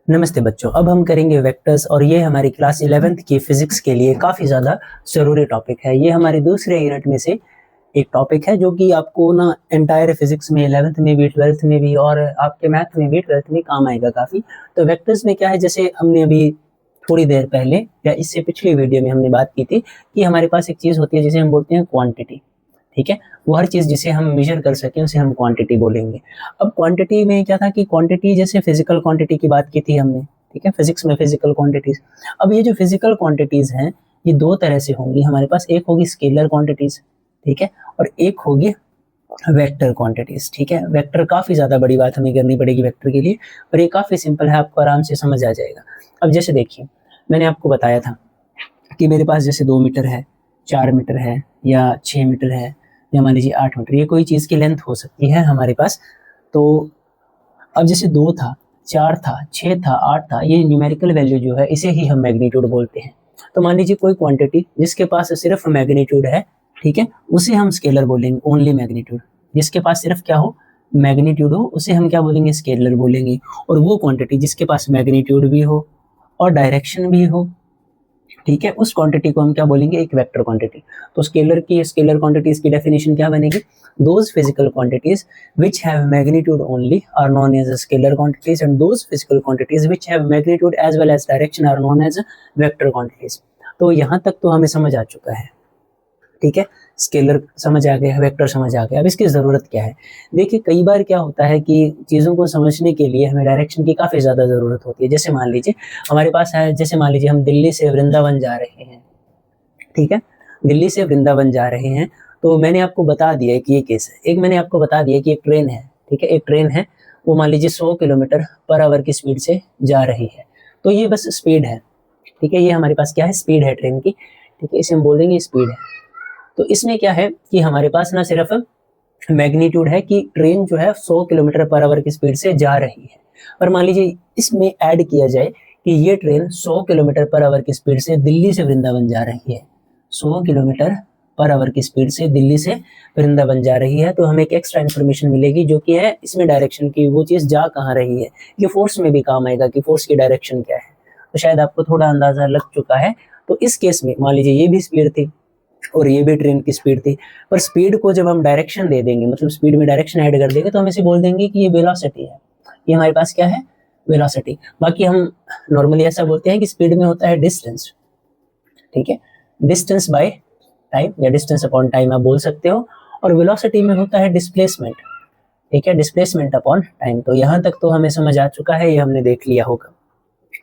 नमस्ते बच्चों, अब हम करेंगे वेक्टर्स और ये हमारी क्लास 11th की फिजिक्स के लिए काफ़ी ज़्यादा ज़रूरी टॉपिक है। ये हमारे दूसरे यूनिट में से एक टॉपिक है जो कि आपको ना एंटायर फिजिक्स में 11th में भी 12th में भी और आपके मैथ में भी 12th में काम आएगा काफ़ी। तो वेक्टर्स में क्या है, जैसे हमने अभी थोड़ी देर पहले या इससे पिछली वीडियो में हमने बात की थी कि हमारे पास एक चीज़ होती है जिसे हम बोलते हैं क्वांटिटी। ठीक है, वो हर चीज़ जिसे हम मेजर कर सकें उसे हम क्वांटिटी बोलेंगे। अब क्वांटिटी में क्या था कि क्वांटिटी जैसे फिजिकल क्वांटिटी की बात की थी हमने, ठीक है, फिजिक्स में फिजिकल क्वांटिटीज। अब ये जो फिजिकल क्वांटिटीज हैं ये दो तरह से होंगी हमारे पास, एक होगी स्केलर क्वांटिटीज, ठीक है, और एक होगी वेक्टर क्वांटिटीज। ठीक है, वेक्टर काफ़ी ज़्यादा बड़ी बात हमें करनी पड़ेगी वेक्टर के लिए, और ये काफ़ी सिंपल है, आपको आराम से समझ आ जाएगा। अब जैसे देखिए, मैंने आपको बताया था कि मेरे पास जैसे 2 मीटर है, 4 मीटर है, या 6 मीटर है, या मान लीजिए 8 मीटर, ये कोई चीज़ की लेंथ हो सकती है हमारे पास। तो अब जैसे 2 था, 4 था, 6 था, 8 था, ये न्यूमेरिकल वैल्यू जो है इसे ही हम मैग्नीट्यूड बोलते हैं। तो मान लीजिए कोई क्वांटिटी जिसके पास सिर्फ मैग्नीट्यूड है, ठीक है, उसे हम स्केलर बोलेंगे, ओनली मैग्नीट्यूड। जिसके पास सिर्फ क्या हो, मैग्नीट्यूड हो, उसे हम क्या बोलेंगे, स्केलर बोलेंगे। और वो क्वांटिटी जिसके पास मैग्नीट्यूड भी हो और डायरेक्शन भी हो, ठीक है, उस क्वांटिटी को हम क्या बोलेंगे, एक वेक्टर क्वांटिटी। तो स्केलर क्वांटिटीज की डेफिनेशन क्या बनेगी, those physical quantities which have magnitude only are known as scalar quantities and those physical quantities which have magnitude as well as direction are known as vector quantities। तो यहाँ तक तो हमें समझ आ चुका है, ठीक है, स्केलर समझ आ गया, वेक्टर समझ आ गया। अब इसकी ज़रूरत क्या है, देखिए कई बार क्या होता है कि चीज़ों को समझने के लिए हमें डायरेक्शन की काफ़ी ज़्यादा ज़रूरत होती है। जैसे मान लीजिए हमारे पास है, जैसे मान लीजिए हम दिल्ली से वृंदावन जा रहे हैं, ठीक है, दिल्ली से वृंदावन जा रहे हैं, तो मैंने आपको बता दिया है कि ये केस है। एक मैंने आपको बता दिया कि एक ट्रेन है, ठीक है, एक ट्रेन है, वो मान लीजिए 100 किलोमीटर पर आवर की स्पीड से जा रही है। तो ये बस स्पीड है, ठीक है, ये हमारे पास क्या है, स्पीड है ट्रेन की, ठीक है, इसे हम बोल देंगे स्पीड है। तो इसमें क्या है कि हमारे पास ना सिर्फ मैग्नीट्यूड है कि ट्रेन जो है 100 किलोमीटर पर आवर की स्पीड से जा रही है, और मान लीजिए इसमें ऐड किया जाए कि ये ट्रेन 100 किलोमीटर पर आवर की स्पीड से दिल्ली से वृंदावन जा रही है, 100 किलोमीटर पर आवर की स्पीड से दिल्ली से वृंदावन जा रही है, तो हमें एक एक्स्ट्रा इन्फॉर्मेशन मिलेगी जो कि है इसमें डायरेक्शन की, वो चीज़ जा कहाँ रही है। ये फोर्स में भी काम आएगा कि फोर्स की डायरेक्शन क्या है, तो शायद आपको थोड़ा अंदाजा लग चुका है। तो इस केस में मान लीजिए ये भी स्पीड थी और ये भी ट्रेन की स्पीड थी, पर स्पीड को जब हम डायरेक्शन दे देंगे, मतलब स्पीड में डायरेक्शन ऐड कर देंगे, तो हम इसे बोल देंगे कि ये वेलोसिटी है। ये हमारे पास क्या है, वेलोसिटी। बाकी हम नॉर्मली ऐसा बोलते हैं कि स्पीड में होता है डिस्टेंस, ठीक है, डिस्टेंस बाय टाइम या डिस्टेंस अपॉन टाइम आप बोल सकते हो, और वेलोसिटी में होता है डिस्प्लेसमेंट, ठीक है, डिस्प्लेसमेंट अपॉन टाइम। तो यहाँ तक तो हमें समझ आ चुका है, ये हमने देख लिया होगा।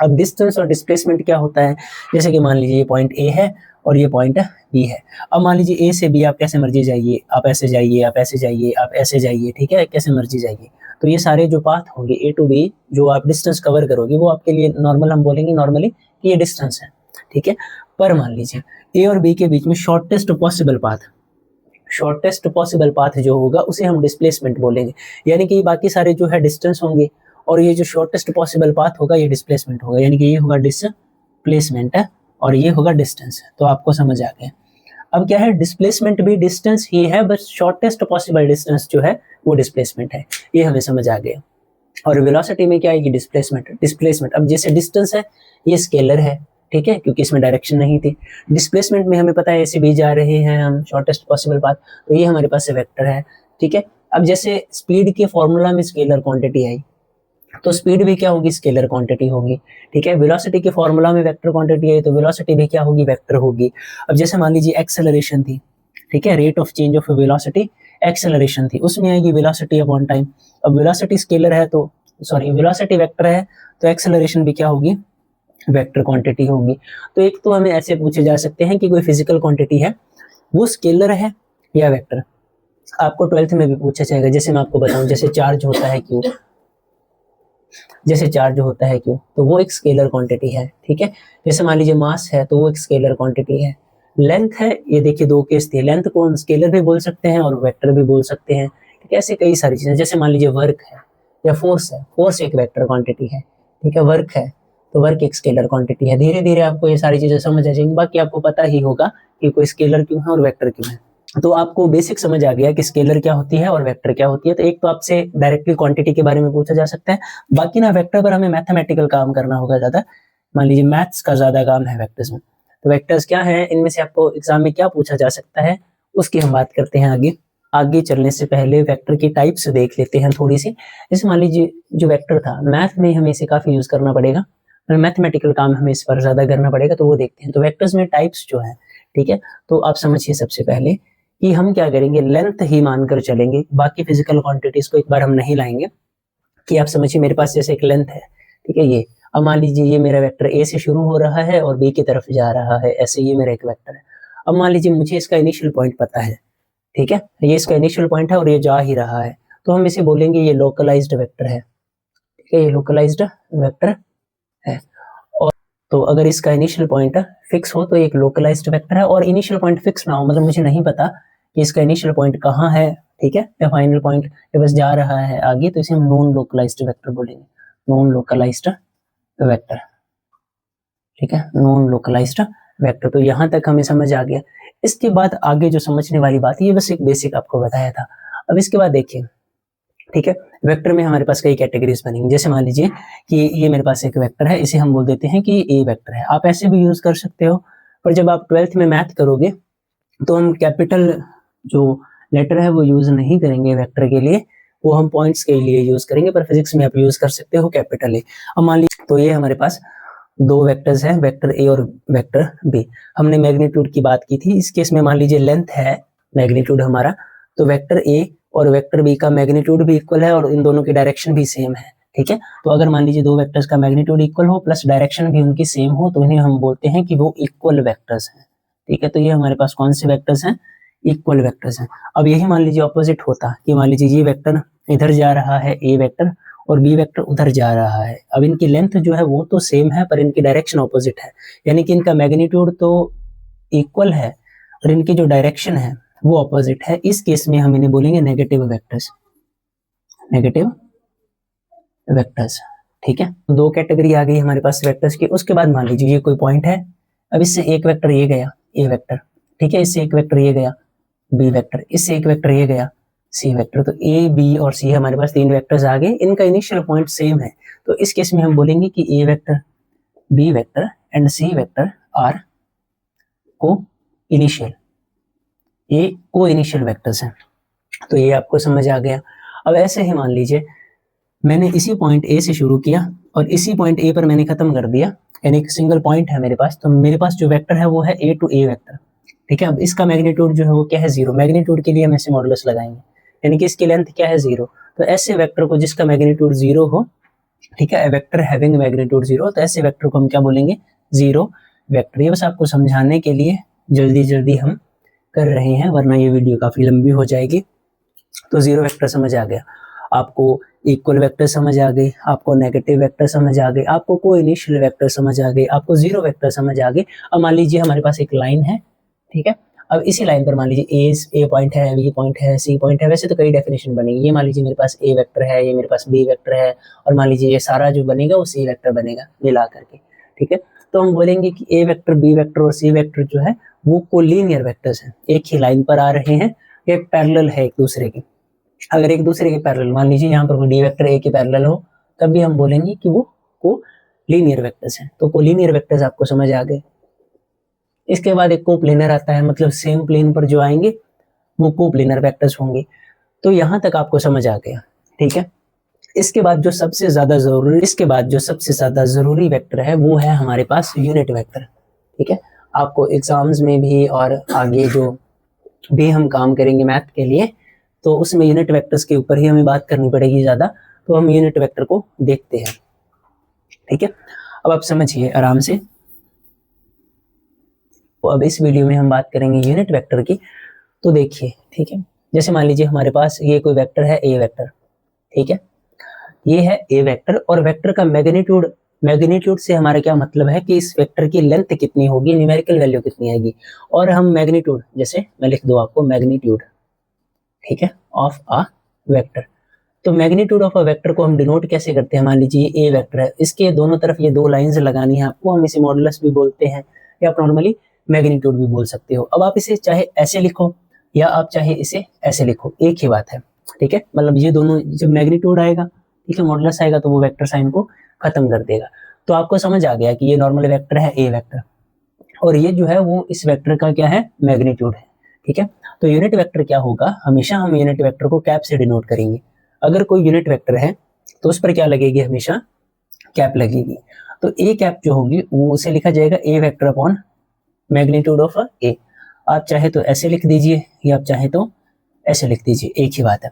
अब डिस्टेंस और डिस्प्लेसमेंट क्या होता है, जैसे कि मान लीजिए ये पॉइंट ए है और ये पॉइंट बी है। अब मान लीजिए ए से बी आप कैसे मर्जी जाइए, आप ऐसे जाइए, आप ऐसे जाइए, आप ऐसे जाइए, ठीक है, कैसे मर्जी जाइए। तो ये सारे जो पाथ होंगे ए टू बी, जो आप डिस्टेंस कवर करोगे, वो आपके लिए नॉर्मल, हम बोलेंगे नॉर्मली कि ये डिस्टेंस है, ठीक है। पर मान लीजिए ए और बी के बीच में shortest possible path, shortest possible path जो होगा उसे हम डिस्प्लेसमेंट बोलेंगे। यानी कि बाकी सारे जो है डिस्टेंस होंगे और ये जो शॉर्टेस्ट पॉसिबल पाथ होगा ये डिस्प्लेसमेंट होगा, यानी कि ये होगा डिस्प्लेसमेंट है और ये होगा डिस्टेंस। तो आपको समझ आ गया। अब क्या है, डिस्प्लेसमेंट भी डिस्टेंस ही है, बस शॉर्टेस्ट पॉसिबल डिस्टेंस जो है वो डिस्प्लेसमेंट है, ये हमें समझ आ गया। और वेलोसिटी में क्या आएगी, डिस्प्लेसमेंट। डिस्प्लेसमेंट, अब जैसे डिस्टेंस है ये स्केलर है, ठीक है, क्योंकि इसमें डायरेक्शन नहीं थी। डिस्प्लेसमेंट में हमें पता है ऐसे भी जा रहे हैं हम, शॉर्टेस्ट पॉसिबल पाथ, तो ये हमारे पास वेक्टर है, ठीक है। अब जैसे स्पीड के फॉर्मूला में स्केलर क्वांटिटी आई, तो स्पीड भी क्या होगी, स्केलर क्वांटिटी होगी, ठीक है। वेलोसिटी के फॉर्मूला में वेक्टर क्वांटिटी है, तो वेलोसिटी भी क्या होगी, वेक्टर होगी। अब जैसे मान लीजिए एक्सेलरेशन थी, ठीक है, rate of change of velocity acceleration थी, उसमें आएगी वेलोसिटी अपॉन टाइम। अब वेलोसिटी स्केलर है तो सॉरी वेलोसिटी वेक्टर है, तो एक्सेलरेशन भी क्या होगी, वेक्टर क्वांटिटी होगी। तो एक तो हमें ऐसे पूछे जा सकते हैं कि कोई फिजिकल क्वांटिटी है वो स्केलर है या वेक्टर। आपको 12th में भी पूछा जाएगा। जैसे मैं आपको बताऊं, जैसे चार्ज होता है क्यू, जैसे चार्ज होता है क्यू, तो वो एक स्केलर क्वांटिटी है, ठीक है। जैसे मान लीजिए मास है तो वो एक स्केलर क्वांटिटी है। लेंथ है, ये देखिए दो केस थे, लेंथ को हम स्केलर भी बोल सकते हैं और वेक्टर भी बोल सकते हैं, ठीक है। ऐसे कई सारी चीजें, जैसे मान लीजिए वर्क है या फोर्स है, फोर्स एक वेक्टर क्वांटिटी है, ठीक है। वर्क है तो वर्क एक स्केलर क्वांटिटी है। धीरे धीरे आपको ये सारी चीजें समझ आ जाएंगी। बाकी आपको पता ही होगा कि कोई स्केलर क्यों है और वेक्टर क्यों है। तो आपको बेसिक समझ आ गया कि स्केलर क्या होती है और वेक्टर क्या होती है। तो एक तो आपसे डायरेक्टली क्वांटिटी के बारे में पूछा जा सकता है, बाकी ना वेक्टर पर हमें मैथमेटिकल काम करना होगा ज्यादा। मान लीजिए मैथ्स का ज्यादा काम है वेक्टर्स में। तो वेक्टर्स क्या है, इनमें से आपको एग्जाम में क्या पूछा जा सकता है उसकी हम बात करते हैं आगे। आगे चलने से पहले वेक्टर की टाइप्स देख लेते हैं थोड़ी सी। जैसे मान लीजिए जो वेक्टर था, मैथ में हमें इसे काफी यूज करना पड़ेगा, मैथमेटिकल काम हमें इस पर ज्यादा करना पड़ेगा, तो वो देखते हैं। तो वेक्टर्स में टाइप्स जो है, ठीक है, तो आप समझिए सबसे पहले कि हम क्या करेंगे, लेंथ ही मानकर चलेंगे, बाकी फिजिकल क्वांटिटीज को एक बार हम नहीं लाएंगे। कि आप समझिए मेरे पास जैसे एक लेंथ है, ठीक है, ये अब मान लीजिए ये मेरा वेक्टर ए से शुरू हो रहा है और बी की तरफ जा रहा है, ऐसे ये मेरा एक वेक्टर है। अब मान लीजिए मुझे इसका इनिशियल पॉइंट पता है, ठीक है, ये इसका इनिशियल पॉइंट है और ये जा ही रहा है, तो हम इसे बोलेंगे ये लोकलाइज्ड वेक्टर है, ठीक है, ये लोकलाइज्ड वेक्टर है। और तो अगर इसका इनिशियल पॉइंट फिक्स हो तो एक लोकलाइज्ड वेक्टर है, और इनिशियल पॉइंट फिक्स ना हो, मतलब मुझे नहीं पता कि इसका इनिशियल पॉइंट कहाँ है, ठीक है, या फाइनल पॉइंट ये बस जा रहा है आगे, तो इसे हम नॉन लोकलाइज्ड वेक्टर बोलेंगे, नॉन लोकलाइज्ड वेक्टर, ठीक है, नॉन लोकलाइज्ड वेक्टर। तो यहां तक हमें समझ आ गया। इसके बाद आगे जो समझने वाली बात है, ये बस एक बेसिक आपको बताया था। अब इसके बाद देखिए, ठीक है, वेक्टर में हमारे पास कई कैटेगरीज बनेंगी। जैसे मान लीजिए कि ये मेरे पास एक वेक्टर है, इसे हम बोल देते हैं कि ए वेक्टर है। आप ऐसे भी यूज कर सकते हो, पर जब आप 12th में मैथ करोगे तो हम कैपिटल जो लेटर है वो यूज नहीं करेंगे वेक्टर के लिए, वो हम पॉइंट्स के लिए यूज करेंगे, पर फिजिक्स में आप यूज कर सकते हो कैपिटल ए। अब मान लीजिए, तो ये हमारे पास दो वेक्टर्स हैं, वेक्टर ए और वेक्टर बी। हमने मैग्नीट्यूड की बात की थी, इस केस में मान लीजिए लेंथ है मैग्नीट्यूड हमारा, तो वेक्टर ए और वेक्टर बी का मैग्नीट्यूड भी इक्वल है और इन दोनों की डायरेक्शन भी सेम है, ठीक है। तो अगर मान लीजिए दो वेक्टर्स का मैग्नीट्यूड इक्वल हो प्लस डायरेक्शन भी उनकी सेम हो, तो इन्हें हम बोलते हैं कि वो इक्वल वेक्टर्स हैं, ठीक है। तो ये हमारे पास कौन से वेक्टर्स हैं, इक्वल वेक्टर्स हैं। अब यही मान लीजिए ऑपोजिट होता कि मान लीजिए ये वेक्टर इधर जा रहा है ए वेक्टर और बी वेक्टर उधर जा रहा है। अब इनकी लेंथ जो है वो तो सेम है, पर इनकी डायरेक्शन ऑपोजिट है, यानी कि इनका मैग्नीट्यूड तो इक्वल है और इनकी जो डायरेक्शन है वो ऑपोजिट है। इस केस में हम इन्हें बोलेंगे नेगेटिव वेक्टर्स, नेगेटिव वेक्टर्स, ठीक है। दो कैटेगरी आ गई हमारे पास वेक्टर्स की। उसके बाद मान लीजिए ये कोई पॉइंट है, अब इससे एक वेक्टर ये गया ए वेक्टर, ठीक है, इससे एक वेक्टर ये गया बी वेक्टर, इससे एक वेक्टर ये गया सी वेक्टर। तो ए बी और सी हमारे पास तीन वेक्टर्स आ गए, इनका इनिशियल पॉइंट सेम है। तो इस केस में हम बोलेंगे कि A vector B vector and C vector are coinitial, ये को इनिशियल वेक्टर्स हैं। तो ये आपको समझ आ गया। अब ऐसे ही मान लीजिए मैंने इसी पॉइंट ए से शुरू किया और इसी पॉइंट ए पर मैंने खत्म कर दिया, यानी एक सिंगल पॉइंट है मेरे पास, तो मेरे पास जो वेक्टर है वो है ए टू ए वेक्टर, ठीक है। अब इसका मैग्नीट्यूड जो है वो क्या है, जीरो। मैग्नीट्यूड के लिए हम ऐसे मॉडुलस लगाएंगे, यानी कि इसकी लेंथ क्या है, जीरो। तो ऐसे वेक्टर को जिसका मैग्नीट्यूड जीरो हो, ठीक है, वेक्टर हैविंग मैग्नीट्यूड जीरो, तो ऐसे वेक्टर को हम क्या बोलेंगे, जीरो वेक्टर। ये बस आपको समझाने के लिए जल्दी जल्दी हम कर रहे हैं, वरना ये वीडियो काफी लंबी हो जाएगी। तो जीरो वेक्टर समझ आ गया आपको, इक्वल वेक्टर समझ आ गई आपको, नेगेटिव वेक्टर समझ आ गई आपको, को इनिशियल वेक्टर समझ आ गई आपको, जीरो वेक्टर समझ आ गई। अब मान लीजिए हमारे पास एक लाइन है, ठीक है, अब इसी लाइन पर मान लीजिए ए पॉइंट है, बी पॉइंट है, सी पॉइंट है, वैसे तो कई डेफिनेशन बनेगी। ये मान लीजिए मेरे पास ए वेक्टर है, ये मेरे पास बी वेक्टर है, और मान लीजिए ये सारा जो बनेगा वो सी वेक्टर बनेगा मिला करके, ठीक है। तो हम बोलेंगे कि ए वेक्टर बी वेक्टर और सी वेक्टर जो है वो कोलिनियर वेक्टर्स हैं, एक ही लाइन पर आ रहे हैं, ये पैरेलल है एक दूसरे के। अगर एक दूसरे के पैरेलल, मान लीजिए यहाँ पर कोई डी वेक्टर ए के पैरेलल हो, तब भी हम बोलेंगे कि वो कोलिनियर वेक्टर्स हैं। तो कोलिनियर वेक्टर्स आपको समझ आ गए। इसके बाद एक कोप्लेनर आता है, मतलब सेम प्लेन पर जो आएंगे वो कोप्लेनर वेक्टर्स होंगे। तो यहां तक आपको समझ आ गया, ठीक है। इसके बाद जो सबसे ज्यादा जरूरी वेक्टर है वो है हमारे पास यूनिट वेक्टर, ठीक है। आपको एग्जाम्स में भी और आगे जो भी हम काम करेंगे मैथ के लिए, तो उसमें यूनिट वेक्टर्स के ऊपर ही हमें बात करनी पड़ेगी ज्यादा। तो हम यूनिट वेक्टर को देखते हैं, ठीक है। अब आप समझिए आराम से। तो अब इस वीडियो में हम बात करेंगे यूनिट वेक्टर की। तो देखिए, ठीक है, जैसे मान लीजिए हमारे पास ये कोई वेक्टर है ए वेक्टर, ठीक है, ये है ए वेक्टर, और वेक्टर का मैग्नीट्यूड से हमारा क्या मतलब है कि इस वेक्टर की लेंथ कितनी होगी, न्यूमेरिकल वैल्यू कितनी आएगी। और हम मैग्नीट्यूड, जैसे मैं लिख दूं आपको मैग्नीट्यूड, ठीक है, ऑफ अ वेक्टर। तो मैग्नीट्यूड ऑफ अ वेक्टर को हम डिनोट कैसे करते हैं, मान लीजिए ए वेक्टर है, इसके दोनों तरफ ये दो लाइंस लगानी है आपको, हम इसे मॉडुलस भी बोलते हैं या आप नॉर्मली मैग्नीट्यूड भी बोल सकते हो। अब आप इसे चाहे ऐसे लिखो, या आप चाहे इसे ऐसे लिखो, एक ही बात है, ठीक है। मतलब ये दोनों जब मैग्नीट्यूड आएगा, ठीक है, मॉडुलस आएगा तो वो वेक्टर साइन को खत्म कर देगा। तो आपको समझ आ गया कि ये नॉर्मल वेक्टर है ए वेक्टर, और ये जो है वो इस वेक्टर का क्या है, मैग्नीट्यूड है, ठीक है। तो यूनिट वेक्टर क्या होगा, हमेशा हम यूनिट वेक्टर को कैप से डिनोट करेंगे। अगर कोई यूनिट वेक्टर है तो उस पर क्या लगेगी, हमेशा कैप लगेगी। तो ए कैप जो होगी वो उसे लिखा जाएगा ए वेक्टर अपॉन मैग्नीट्यूड ऑफ ए। आप चाहे तो ऐसे लिख दीजिए या आप चाहे तो ऐसे लिख दीजिए, एक ही बात है,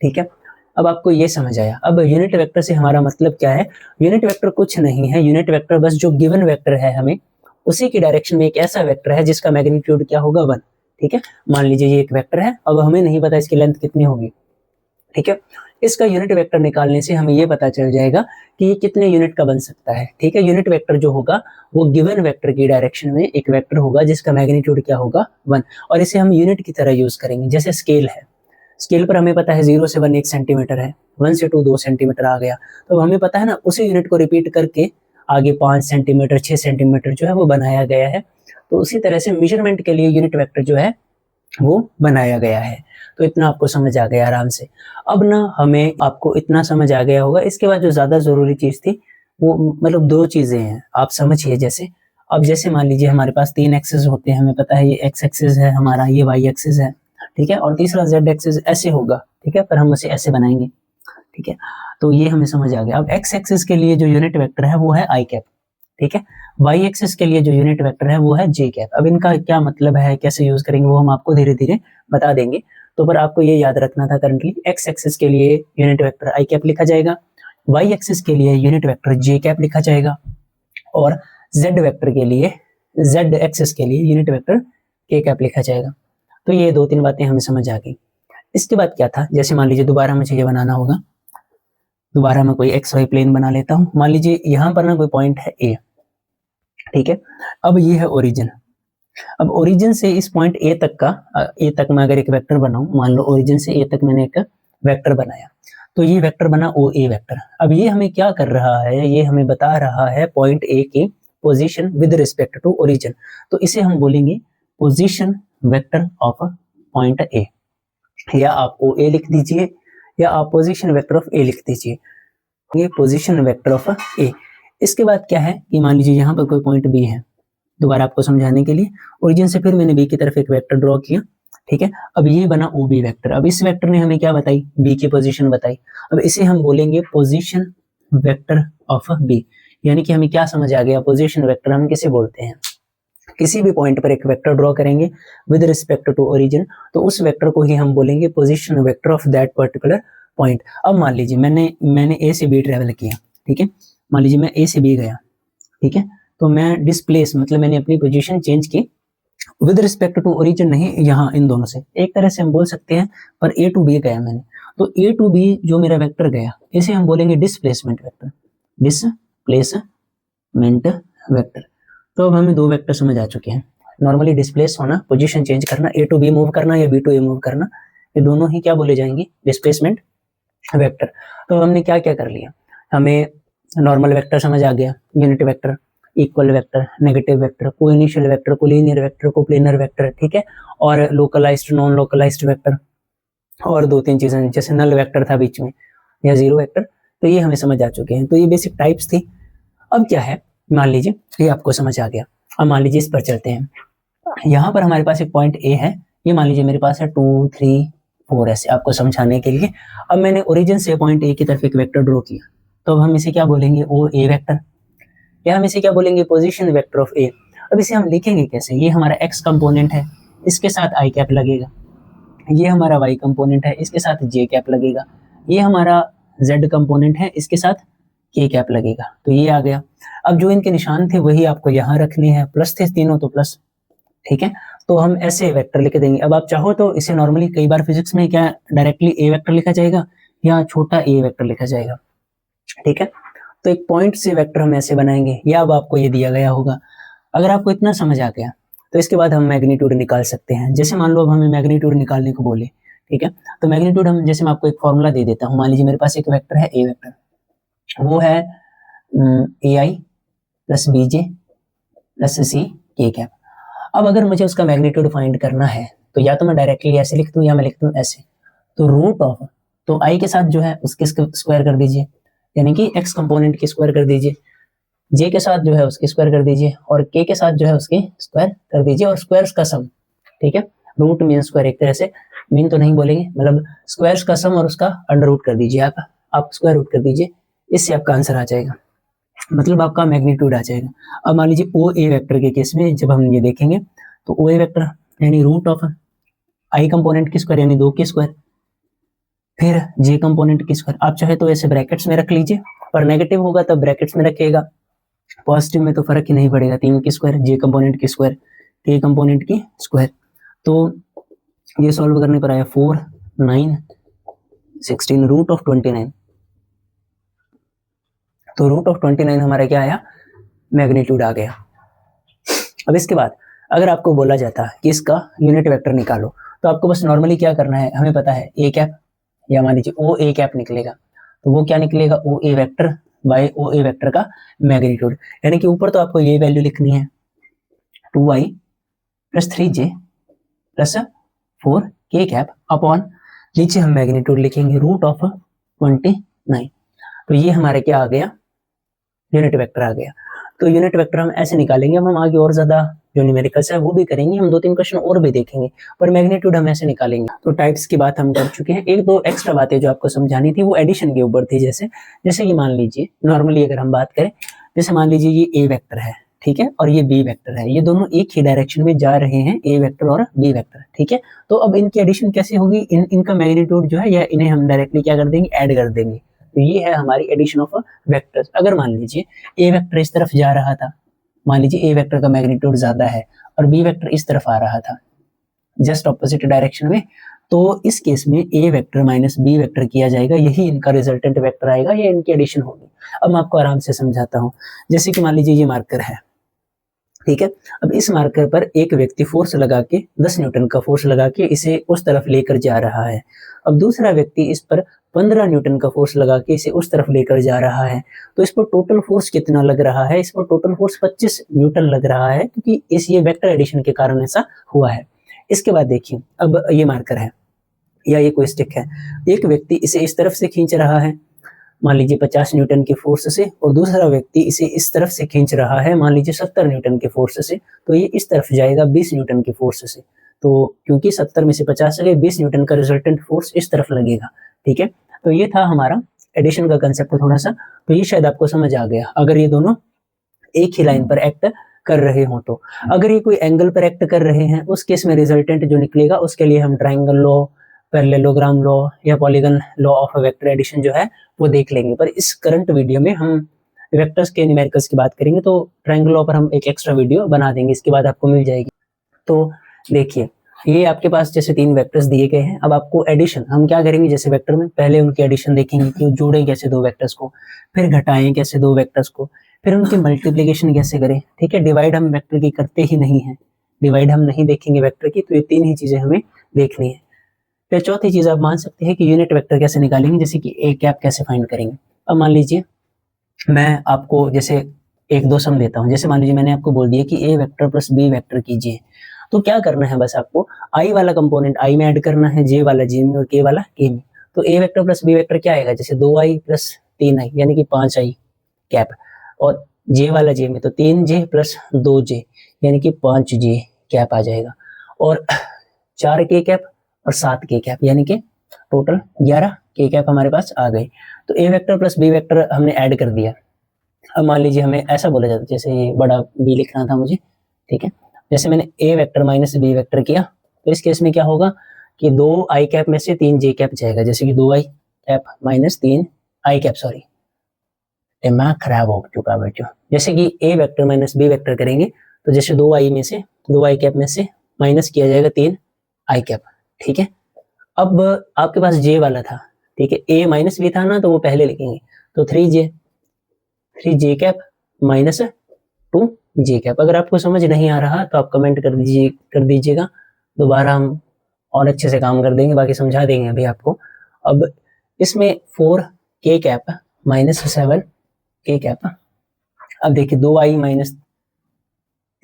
ठीक है। अब आपको ये समझ आया। अब यूनिट वेक्टर से हमारा मतलब क्या है, यूनिट वेक्टर कुछ नहीं है, यूनिट वेक्टर बस जो गिवन वेक्टर है हमें उसी की डायरेक्शन में एक ऐसा वेक्टर है जिसका मैग्नीट्यूड क्या होगा, 1, ठीक है। मान लीजिए ये एक वेक्टर है, अब हमें नहीं पता इसकी लेंथ कितनी होगी, ठीक है। इसका यूनिट वेक्टर निकालने से हमें ये पता चल जाएगा कि ये कितने यूनिट का बन सकता है, ठीक है। यूनिट वेक्टर जो होगा वो गिवन वेक्टर की डायरेक्शन में एक वेक्टर होगा जिसका मैग्नीट्यूड क्या होगा, 1, और इसे हम यूनिट की तरह यूज करेंगे। जैसे स्केल है, स्केल पर हमें पता है 0 से 1 1 सेंटीमीटर है, 1 से 2 2 सेंटीमीटर आ गया, तो हमें पता है ना, उसी यूनिट को रिपीट करके आगे 5 सेंटीमीटर 6 सेंटीमीटर जो है वो बनाया गया है। तो उसी तरह से मेजरमेंट के लिए यूनिट वेक्टर जो है वो बनाया गया है। तो इतना आपको समझ आ गया आराम से। अब ना हमें आपको इतना समझ आ गया होगा, इसके बाद जो ज्यादा जरूरी चीज थी वो मतलब 2 चीजें हैं, आप समझिए। जैसे अब जैसे मान लीजिए हमारे पास 3 एक्सिस होते हैं, हमें पता है ये एक्स एक्सिस है हमारा, ये वाई एक्सिस है, ठीक है, और तीसरा जेड एक्सिस ऐसे होगा, ठीक है, पर हम उसे ऐसे बनाएंगे, ठीक है। तो ये हमें समझ आ गया। अब एक्स एक्सिस के लिए जो यूनिट वेक्टर है वो है आई कैप, ठीक है। वाई एक्सिस के लिए जो यूनिट वेक्टर है वो है जे कैप। अब इनका क्या मतलब है, कैसे यूज करेंगे, वो हम आपको धीरे धीरे बता देंगे। तो पर आपको ये याद रखना था, करंटली एक्स एक्सिस के लिए यूनिट वेक्टर आई कैप लिखा जाएगा, वाई एक्सिस के लिए यूनिट वेक्टर जे कैप लिखा जाएगा, और जेड वेक्टर के लिए, जेड एक्सिस के लिए यूनिट वेक्टर के कैप लिखा जाएगा। तो ये 2-3 बातें हमें समझ आ गई। इसके बाद क्या था, जैसे मान लीजिए दोबारा मुझे ये बनाना होगा, दोबारा मैं कोई एक्स वाई प्लेन बना लेता हूँ। मान लीजिए यहाँ पर ना कोई पॉइंट है ए, ठीक है। अब ये है ओरिजिन। अब ओरिजिन से इस पॉइंट ए तक का, ए तक मैं अगर एक वेक्टर बनाऊं, मान लो ओरिजिन से ए तक मैंने एक वेक्टर बनाया, तो ये वेक्टर बना ओ ए वेक्टर। अब ये हमें क्या कर रहा है, ये हमें बता रहा है पॉइंट ए की position with respect to origin. तो इसे हम बोलेंगे position vector of point A, या आप ओ ए लिख दीजिए या आप पोजीशन वेक्टर ऑफ ए लिख दीजिए, ये पोजीशन वेक्टर ऑफ ए। इसके बाद क्या है कि मान लीजिए यहाँ पर कोई पॉइंट बी है, दोबारा आपको समझाने के लिए, ओरिजिन से फिर मैंने बी की तरफ एक वेक्टर ड्रॉ किया, ठीक है। अब ये बना ओ बी वेक्टर। अब इस वेक्टर ने हमें क्या बताई, बी की पोजीशन बताई। अब इसे हम बोलेंगे पोजीशन वेक्टर ऑफ बी, यानी कि हमें क्या समझ आ गया, पोजीशन वेक्टर हम किसे बोलते हैं, किसी भी पॉइंट पर एक वेक्टर ड्रॉ करेंगे विद रिस्पेक्ट टू ओरिजिन, तो उस वेक्टर को ही हम बोलेंगे position vector of that particular point. अब मान लीजिए मैंने ए से बी ट्रेवल किया, ठीक है, मान लीजिए मैं ए से बी गया, ठीक है, तो मैं डिस्प्लेस मतलब मैंने अपनी पोजीशन चेंज की विद रिस्पेक्ट टू ओरिजिन, नहीं यहाँ इन दोनों से, एक तरह से हम बोल सकते हैं, पर ए टू बी गया मैंने, तो ए टू बी जो मेरा वेक्टर गया इसे हम बोलेंगे डिस्प्लेसमेंट वेक्टर, डिस्प्लेसमेंट वेक्टर। तो अब हमें 2 वेक्टर समझ आ चुके हैं। नॉर्मली डिस्प्लेस होना, पोजीशन चेंज करना, ए टू बी मूव करना या बी टू ए मूव करना, ये दोनों ही क्या बोले जाएंगे, डिस्प्लेसमेंट वेक्टर। तो हमने क्या क्या कर लिया, हमें नॉर्मल वेक्टर समझ आ गया, unit vector, equal vector, negative vector, coinitial vector, collinear vector, coplanar vector, ठीक है, और लोकलाइज्ड नॉन लोकलाइज्ड वेक्टर, और 2-3 चीजें जैसे नल वेक्टर था बीच में या जीरो वेक्टर। तो ये हमें समझ आ चुके हैं। तो ये बेसिक टाइप्स थी। अब क्या है, मान लीजिए ये आपको समझ आ गया। अब मान लीजिए इस पर चलते हैं। यहाँ पर हमारे पास एक पॉइंट ए है, ये मान लीजिए मेरे पास है 2 3 4 ऐसे, आपको समझाने के लिए। अब मैंने ओरिजिन से पॉइंट ए की तरफ एक वेक्टर ड्रॉ किया, तो अब हम इसे क्या बोलेंगे, ओ ए वेक्टर, या हम इसे क्या बोलेंगे, पोजीशन वेक्टर ऑफ ए। अब इसे हम लिखेंगे कैसे, ये हमारा एक्स कंपोनेंट है, इसके साथ आई कैप लगेगा, ये हमारा वाई कंपोनेंट है, इसके साथ जे कैप लगेगा, ये हमारा जेड कंपोनेंट है, इसके साथ के कैप लगेगा। तो ये आ गया। अब जो इनके निशान थे वही आपको यहाँ रखने हैं, प्लस थे तीनों तो प्लस, ठीक है। तो हम ऐसे वेक्टर लिख देंगे। अब आप चाहो तो इसे नॉर्मली कई बार फिजिक्स में क्या डायरेक्टली ए वेक्टर लिखा जाएगा या छोटा ए वेक्टर लिखा जाएगा, ठीक है। तो एक पॉइंट से वेक्टर हम ऐसे बनाएंगे, या अब आपको ये दिया गया होगा। अगर आपको इतना समझ आ गया तो इसके बाद हम मैग्नीट्यूड निकाल सकते हैं। जैसे मान लो अब हमें मैग्नीट्यूड निकालने को बोले, ठीक है, तो मैग्नीट्यूड हम, जैसे मैं आपको एक फॉर्मूला दे देता हूँ। मान लीजिए मेरे पास एक वेक्टर है ए वेक्टर, वो है ए आई प्लस बी जे प्लस सी के कैप। अब अगर मुझे उसका मैग्नीट्यूड फाइंड करना है तो या तो मैं डायरेक्टली ऐसे लिख दूं या मैं लिख दूं ऐसे। तो रूट ऑफ, तो आई के साथ जो है उसके स्क्वायर कर दीजिए, यानी कि एक्स कंपोनेंट की स्क्वायर कर दीजिए, जे के साथ जो है उसकी स्क्वायर कर दीजिए, और के के साथ जो है उसकी स्क्वायर कर दीजिए, और स्क्वायर्स का सम, ठीक है। रूट मीन स्क्वायर, एक तरह से मीन तो नहीं बोलेंगे, मतलब स्क्वायर्स का सम और उसका अंडर रूट कर दीजिए, आप स्क्वायर रूट कर दीजिए, इससे आपका आंसर आ जाएगा, मतलब आपका मैग्नीट्यूड आ जाएगा। अब मान लीजिए ओ ए वेक्टर के केस में जब हम ये देखेंगे तो ओ ए वेक्टर यानी रूट ऑफ आई कंपोनेंट की स्क्वायर यानी 2 की स्क्वायर, फिर जे कंपोनेंट की स्क्वायर। आप चाहे तो ऐसे ब्रैकेट्स में रख लीजिए, पर नेगेटिव होगा तब ब्रैकेट्स में रखिएगा, पॉजिटिव में तो फर्क ही नहीं पड़ेगा, 3 की स्क्वायर, जे कंपोनेंट की स्क्वायर, के कंपोनेंट की स्क्वायर। तो ये सॉल्व करने पर आया 4 9 16 रूट ऑफ 29। तो रूट ऑफ 29 हमारा क्या आया, मैग्नीट्यूड आ गया। अब इसके बाद अगर आपको बोला जाता कि इसका यूनिट वेक्टर निकालो, तो आपको बस नॉर्मली क्या करना है, हमें पता है ए कैप, या मान लीजिए ओ ए कैप निकलेगा, तो वो क्या निकलेगा, O A vector by O A vector का मैग्नीट्यूड, यानी कि ऊपर तो आपको ये वैल्यू लिखनी है 2i plus 3j plus 4k cap upon, नीचे हम मैग्नीट्यूड लिखेंगे रूट ऑफ 29। तो ये हमारे क्या आ गया, यूनिट वेक्टर आ गया। तो यूनिट वेक्टर हम ऐसे निकालेंगे, हम आगे और ज्यादा जो न्यूमेरिकल्स है वो भी करेंगे, हम 2-3 क्वेश्चन और भी देखेंगे, पर मैग्नीट्यूड हम ऐसे निकालेंगे। तो टाइप्स की बात हम कर चुके हैं, एक दो एक्स्ट्रा बातें जो आपको समझानी थी वो एडिशन के ऊपर थी। जैसे ये मान लीजिए नॉर्मली अगर हम बात करें, जैसे मान लीजिए ये ए वेक्टर है, ठीक है, और ये बी वेक्टर है, ये दोनों एक ही डायरेक्शन में जा रहे हैं, ए वेक्टर और बी वेक्टर, ठीक है। तो अब इनकी एडिशन कैसे होगी, इनका मैग्नीट्यूड जो है या इन्हें हम डायरेक्टली क्या कर देंगे, ऐड कर देंगे। तो ये है हमारी एडिशन ऑफ वेक्टर्स। अगर मान लीजिए ए वेक्टर इस तरफ जा रहा था, मान लीजिए ए वेक्टर का मैग्नीट्यूड ज्यादा है और बी वेक्टर इस तरफ आ रहा था जस्ट ऑपोजिट डायरेक्शन में, तो इस केस में ए वेक्टर माइनस बी वेक्टर किया जाएगा, यही इनका रिजल्टेंट वेक्टर आएगा, ये इनकी एडिशन होगी। अब मैं आपको आराम से समझाता हूँ। जैसे कि मान लीजिए ये मार्कर है, ठीक है। अब इस मार्कर पर एक व्यक्ति फोर्स लगा के 10 न्यूटन का फोर्स लगा के इसे उस तरफ लेकर जा रहा है। अब दूसरा व्यक्ति इस पर 15 न्यूटन का फोर्स लगा के इसे उस तरफ लेकर जा रहा है। तो इस पर टोटल फोर्स कितना लग रहा है, इस पर टोटल फोर्स 25 न्यूटन लग रहा है, क्योंकि इस ये वेक्टर एडिशन के कारण ऐसा हुआ है। इसके बाद देखिए, अब ये मार्कर है या ये कोई स्टिक है, एक व्यक्ति इसे इस तरफ से खींच रहा है मान लीजिए 50 न्यूटन के फोर्स से, और दूसरा व्यक्ति इसे इस तरफ से खींच रहा है मान लीजिए 70 न्यूटन के फोर्स से, तो ये इस तरफ जाएगा 20 न्यूटन के फोर्स से। तो क्योंकि 70 में से 50 गए, 20 न्यूटन का रिजल्टेंट फोर्स इस तरफ लगेगा, ठीक है। तो ये था हमारा एडिशन का कंसेप्ट थोड़ा सा, तो ये शायद आपको समझ आ गया अगर ये दोनों एक ही लाइन पर एक्ट कर रहे हो। तो अगर ये कोई एंगल पर एक्ट कर रहे हैं, उस केस में रिजल्टेंट जो निकलेगा उसके लिए हम ट्राइंगल लॉ, पैरेललोग्राम लॉ या polygon law of vector addition जो है वो देख लेंगे। पर इस करंट वीडियो में हम वेक्टर्स के न्यूमेरिकल्स की बात करेंगे, तो ट्राइंगल लॉ पर हम एक एक्स्ट्रा वीडियो बना देंगे, इसके बाद आपको मिल जाएगी। तो देखिए, ये आपके पास जैसे 3 वेक्टर्स दिए गए हैं। अब आपको एडिशन हम क्या करेंगे, जैसे वेक्टर में पहले उनकी एडिशन देखेंगे कि जोड़ें कैसे 2 वेक्टर्स को, फिर घटाएं कैसे 2 वेक्टर्स को, फिर उनकी मल्टीप्लिकेशन कैसे करें, ठीक है। डिवाइड हम वेक्टर की करते ही नहीं है, डिवाइड हम नहीं देखेंगे वेक्टर की, तो ये 3 ही चीजें हमें देखनी है। फिर चौथी चीज आप मान सकते हैं कि यूनिट वेक्टर कैसे निकालेंगे, जैसे कि ए कैप कैसे फाइंड करेंगे। अब मान लीजिए मैं आपको जैसे 1-2 सम देता हूँ, जैसे मान लीजिए मैंने आपको बोल दिया कि A vector plus B vector कीजिए, तो क्या करना है, बस आपको आई वाला कंपोनेंट आई में ऐड करना है, जे वाला जे में और के वाला के में। तो ए वेक्टर प्लस बी वेक्टर क्या आएगा, जैसे 2i प्लस 3i यानी कि 5i कैप, और जे वाला जे में तो 3j प्लस 2j यानी कि 5j कैप आ जाएगा, और 4k कैप और 7k कैप यानी कि टोटल 11k कैप हमारे पास आ गए। तो ए वेक्टर प्लस बी वेक्टर हमने ऐड कर दिया। अब मान लीजिए हमें ऐसा बोला जाता है, जैसे ये बड़ा बी लिखना था मुझे, ठीक है। जैसे मैंने ए वेक्टर माइनस बी वेक्टर किया, तो इस केस में क्या होगा कि 2i कैप में से 3j कैप जाएगा, जैसे कि 2i cap minus 3i cap, sorry दिमाग खराब हो चुका बच्चों। जैसे कि A vector minus B vector करेंगे, तो जैसे 2i कैप में से माइनस किया जाएगा 3i कैप, ठीक है। अब आपके पास जे वाला था, ठीक है, ए माइनस बी था ना, तो वो पहले लिखेंगे, तो 3j cap minus 2j cap. अगर आपको समझ नहीं आ रहा तो आप कमेंट कर दीजिएगा, दोबारा हम और अच्छे से काम कर देंगे, बाकी समझा देंगे अभी आपको। अब इसमें 4k cap minus 7k cap. अब देखिए 2i माइनस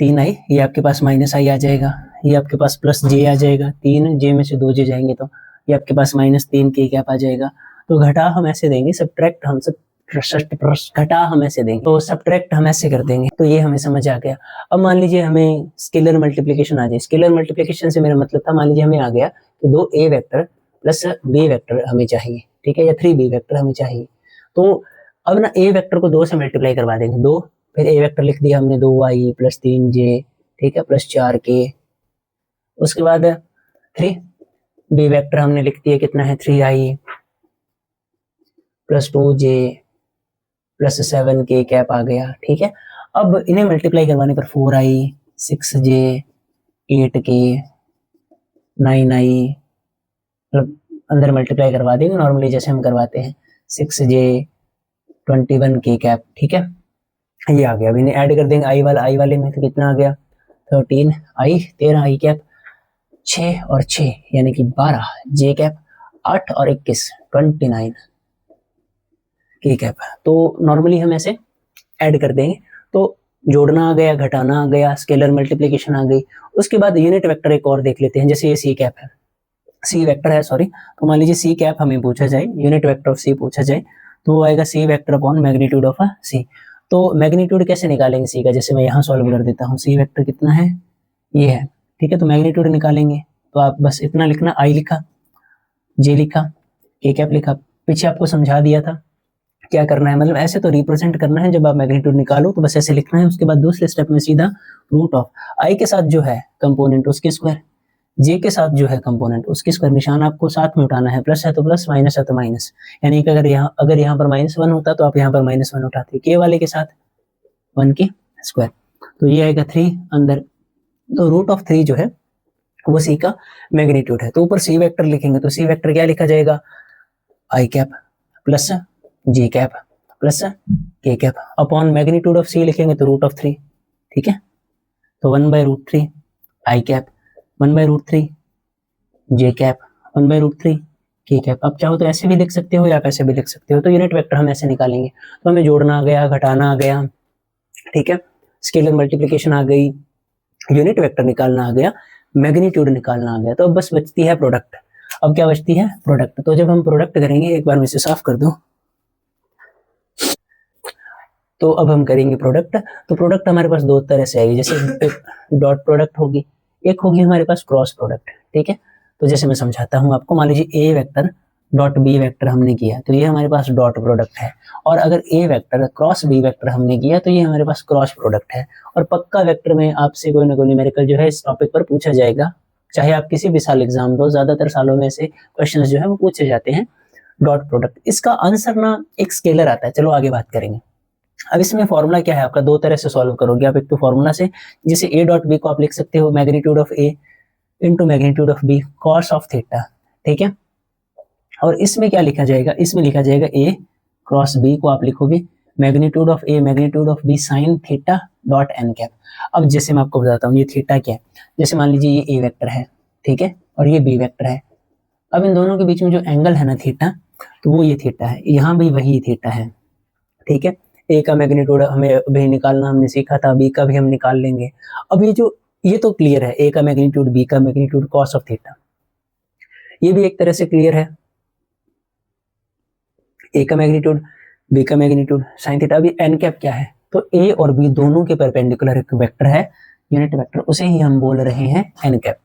3i, ये आपके पास माइनस i आ जाएगा, ये आपके पास प्लस जे आ जाएगा, 3 जे में से 2 जे जाएंगे तो ये आपके पास -3 के कैप आ जाएगा। तो घटा हम ऐसे देंगे, सब्ट्रैक्ट हम सब घटा हम ऐसे देंगे, तो सब्ट्रैक्ट हम ऐसे कर देंगे। तो ये हमें समझ आ गया। अब मान लीजिए हमें स्केलर मल्टीप्लिकेशन आ जाए। स्केलर मल्टीप्लिकेशन से मेरा मतलब था, मान लीजिए हमें आ गया कि 2 ए वेक्टर प्लस बी वेक्टर हमें चाहिए, ठीक है, या 3 बी वेक्टर हमें चाहिए। तो अब ना ए वेक्टर को 2 से मल्टीप्लाई करवा देंगे, 2, फिर ए वेक्टर लिख दिया हमने 2y प्लस 3j, ठीक है, प्लस 4k। उसके बाद 3 बी वेक्टर हमने लिख दिया, कितना है 3i plus 2j plus 7k cap आ गया, ठीक है। अब इन्हें मल्टीप्लाई करवाने पर 4i 6j 8k 9i, मतलब अंदर मल्टीप्लाई करवा देंगे नॉर्मली जैसे हम करवाते हैं, 6j 21k कैप, ठीक है, ये आ गया। अब इन्हें ऐड कर देंगे, आई वाले में तो कितना आ गया 13i 13i कैप, 6 और 6 यानी कि 12 जे कैप, 8 और 21 29 के कैप। तो नॉर्मली हम ऐसे ऐड कर देंगे, तो जोड़ना आ गया, घटाना आ गया, स्केलर मल्टीप्लिकेशन आ गई। उसके बाद यूनिट वेक्टर एक और देख लेते हैं, जैसे ये सी कैप है, सी वेक्टर है सॉरी, तो मान लीजिए सी कैप हमें पूछा जाए, यूनिट वेक्टर ऑफ सी पूछा जाए, तो वो आएगा C vector upon magnitude of सी। तो मैग्नीट्यूड कैसे निकालेंगे सी का, जैसे मैं यहाँ सॉल्व कर देता हूँ, सी वेक्टर कितना है, ये है, ठीक है, तो मैग्नीट्यूड निकालेंगे तो आप बस इतना लिखना, आई लिखा, जे लिखा, के कैप लिखा, पीछे आपको समझा दिया था क्या करना है, मतलब ऐसे तो रिप्रेजेंट करना है, जब आप मैग्नीट्यूड निकालो तो बस ऐसे लिखना है। उसके बाद दूसरे स्टेप में सीधा रूट ऑफ आई के साथ जो है कंपोनेंट उसके स्क्वायर, जे के साथ जो है कंपोनेंट उसके स्क्वायर, निशान आपको साथ में उठाना है, प्लस है तो प्लस, माइनस है तो माइनस, यानी कि अगर यहाँ पर -1 होता तो आप यहाँ पर -1 उठाते, के वाले के साथ 1 के स्क्वायर, तो ये आएगा 3 अंदर, तो रूट ऑफ 3 जो है वो सी का मैग्नीट्यूड है। तो ऊपर सी वेक्टर लिखेंगे तो सी वेक्टर क्या लिखा जाएगा, आई कैप प्लस जे कैप प्लस के कैप अपॉन मैग्नीट्यूड ऑफ सी लिखेंगे तो रूट ऑफ 3, ठीक है, तो 1/√3 आई कैप 1/√3 जे कैप 1/√3 के कैप। आप चाहो तो ऐसे भी लिख सकते हो या आप ऐसे भी लिख सकते हो। तो यूनिट वेक्टर हम ऐसे निकालेंगे, तो हमें जोड़ना आ गया, घटाना आ गया, ठीक है, स्केलर मल्टीप्लिकेशन आ गई, यूनिट वेक्टर निकालना आ गया, मैग्नीट्यूड निकालना आ गया, तो अब बस बचती है प्रोडक्ट। अब क्या बचती है, प्रोडक्ट। तो जब हम प्रोडक्ट करेंगे, एक बार मैं इसे साफ कर दूं, तो अब हम करेंगे प्रोडक्ट। तो प्रोडक्ट हमारे पास दो तरह से आएगी, जैसे डॉट प्रोडक्ट होगी, एक होगी हमारे पास क्रॉस प्रोडक्ट, ठीक है। तो जैसे मैं समझाता हूँ आपको, मान लीजिए ए वेक्टर डॉट बी वेक्टर हमने किया तो ये हमारे पास डॉट प्रोडक्ट है, और अगर ए वेक्टर क्रॉस बी वेक्टर हमने किया तो ये हमारे पास क्रॉस प्रोडक्ट है। और पक्का वेक्टर में आपसे कोई ना कोई न्यूमेरिकल जो है इस टॉपिक पर पूछा जाएगा, चाहे आप किसी भी साल एग्जाम दो, ज्यादातर सालों में से क्वेश्चन जो है वो पूछे जाते हैं डॉट प्रोडक्ट। इसका आंसर ना एक स्केलर आता है, चलो आगे बात करेंगे। अब इसमें फॉर्मूला क्या है आपका, दो तरह से सॉल्व करोगे आप, एक तो फॉर्मूला से, जैसे ए डॉट बी को आप लिख सकते हो magnitude of A into magnitude of B cos of theta, ठीक है। और इसमें क्या लिखा जाएगा, इसमें लिखा जाएगा ए क्रॉस बी को आप लिखोगे magnitude of A magnitude of B sine theta dot n cap. अब जैसे मैं आपको बताता हूँ ये थीटा क्या है, जैसे मान लीजिए ये ए वेक्टर है, ठीक है, और ये बी वेक्टर है। अब इन दोनों के बीच में जो एंगल है ना थीटा, तो वो ये थीटा है, यहाँ भी वही थीटा है, ठीक है। ए का मैग्नीट्यूड हमें अभी निकालना हमने सीखा था, बी का भी हम निकाल लेंगे। अब ये तो क्लियर है, ए का मैग्नीट्यूड बी का मैग्नीट्यूड कॉस ऑफ थीटा, ये भी एक तरह से क्लियर है, ए का मैग्नीट्यूड बी का मैग्नीट्यूड साइन थीटा। अभी एन कैप क्या है, तो ए और बी दोनों के परपेंडिकुलर एक वेक्टर है, यूनिट वेक्टर, उसे ही हम बोल रहे हैं एन कैप।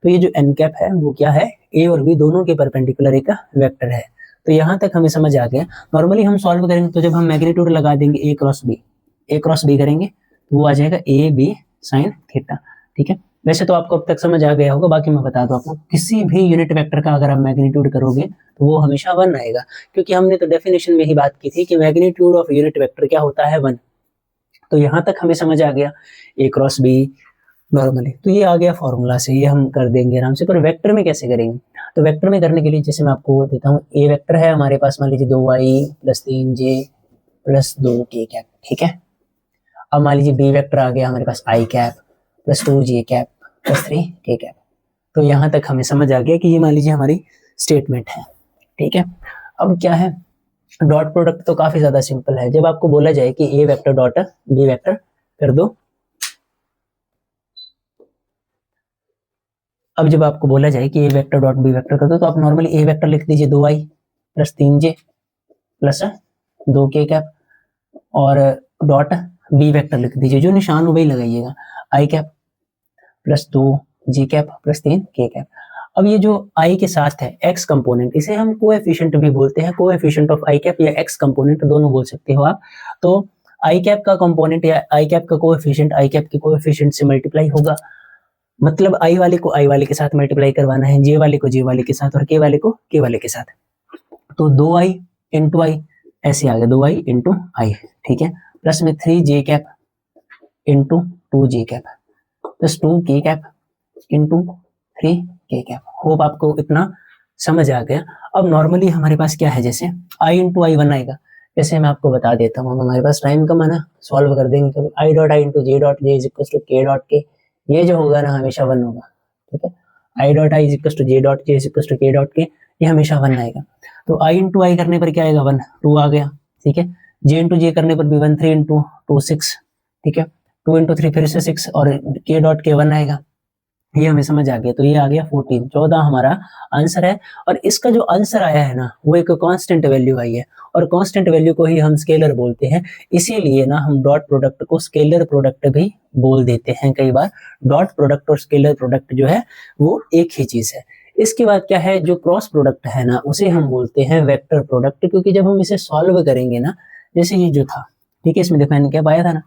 तो ये जो एन कैप है वो क्या है, ए और बी दोनों के परपेंडिकुलर एक वेक्टर है। तो यहाँ तक हमें समझ आ गया। नॉर्मली हम सॉल्व करेंगे तो जब हम मैग्नीट्यूड लगा देंगे ए क्रॉस बी करेंगे तो वो आ जाएगा ए बी साइन थीटा, ठीक है। वैसे तो आपको अब तक समझ आ गया होगा, बाकी मैं बता दूं आपको, किसी भी यूनिट वेक्टर का अगर आप मैग्नीट्यूड करोगे तो वो हमेशा 1 आएगा, क्योंकि हमने तो डेफिनेशन में ही बात की थी कि मैग्नीट्यूड ऑफ यूनिट वेक्टर क्या होता है, 1। तो यहाँ तक हमें समझ आ गया ए क्रॉस बी नॉर्मली। तो ये आ गया फॉर्मूला से, ये हम कर देंगे आराम से। पर वेक्टर में कैसे करेंगे, तो वेक्टर में करने के लिए जैसे मैं आपको देता हूँ, ए वेक्टर है हमारे पास, मान लीजिए 2y plus 3j plus 2k cap, ठीक है। अब मान लीजिए बी वेक्टर आ गया हमारे पास, I cap plus 2j cap plus 3k cap. तो यहाँ तक हमें समझ आ गया कि ये मान लीजिए हमारी स्टेटमेंट है, ठीक है। अब क्या है, डॉट प्रोडक्ट तो काफी ज्यादा सिंपल है। जब आपको बोला जाए कि A vector dot B vector कर दो, अब जब आपको बोला जाए कि A vector dot B vector कर दो, तो आप नॉर्मली ए वेक्टर लिख दीजिए 2i plus 3j plus 2k cap, और डॉट बी वेक्टर लिख दीजिए, जो निशान वही लगाइएगा, I cap plus 2j cap plus 3k cap. अब ये जो i के साथ है x कंपोनेंट, इसे हम कोएफिशिएंट भी बोलते हैं, कोएफिशिएंट ऑफ i कैप या x कंपोनेंट दोनों बोल सकते हो आप। तो i कैप का कंपोनेंट या i कैप का कोएफिशिएंट i कैप के कोएफिशिएंट से मल्टीप्लाई होगा, मतलब i वाले को i वाले के साथ मल्टीप्लाई करवाना है, j वाले को j वाले के साथ और k वाले को k वाले के साथ। तो 2i इंटू आई ऐसे आ गया, 2i इंटू आई, ठीक है, प्लस में 3j cap into 2j cap plus 2k cap into 3k cap. Hope आपको इतना समझ आ गया। अब नॉर्मली हमारे पास क्या है, जैसे i इंटू आई 1 आएगा, जैसे मैं आपको बता देता हूँ, हमारे पास टाइम कम है ना, सॉल्व कर देंगे। तो i dot i into j dot j is equal to k dot k, ये जो होगा ना हमेशा 1 होगा, ठीक है। i dot i is equal to j dot j is equal to k dot k, ये हमेशा 1 आएगा। तो i इंटू आई करने पर क्या आएगा, 1, 2 आ गया, ठीक है। j इंटू जे करने पर भी 1, 3 इंटू 2 6, ठीक है, 2 इंटू 3 फिर से 6, और k डॉट के 1 आएगा, ये हमें समझ आ गया। तो ये आ गया 14, 14 हमारा आंसर है। और इसका जो आंसर आया है ना, वो एक कांस्टेंट वैल्यू आई है, और कांस्टेंट वैल्यू को ही हम स्केलर बोलते हैं, इसीलिए ना हम डॉट प्रोडक्ट को स्केलर प्रोडक्ट भी बोल देते हैं कई बार। डॉट प्रोडक्ट और स्केलर प्रोडक्ट जो है वो एक ही चीज है। इसके बाद क्या है, जो क्रॉस प्रोडक्ट है ना, उसे हम बोलते हैं वेक्टर प्रोडक्ट, क्योंकि जब हम इसे सॉल्व करेंगे ना, जैसे ये जो था, ठीक है, इसमें देखो मैंने क्या पाया था ना,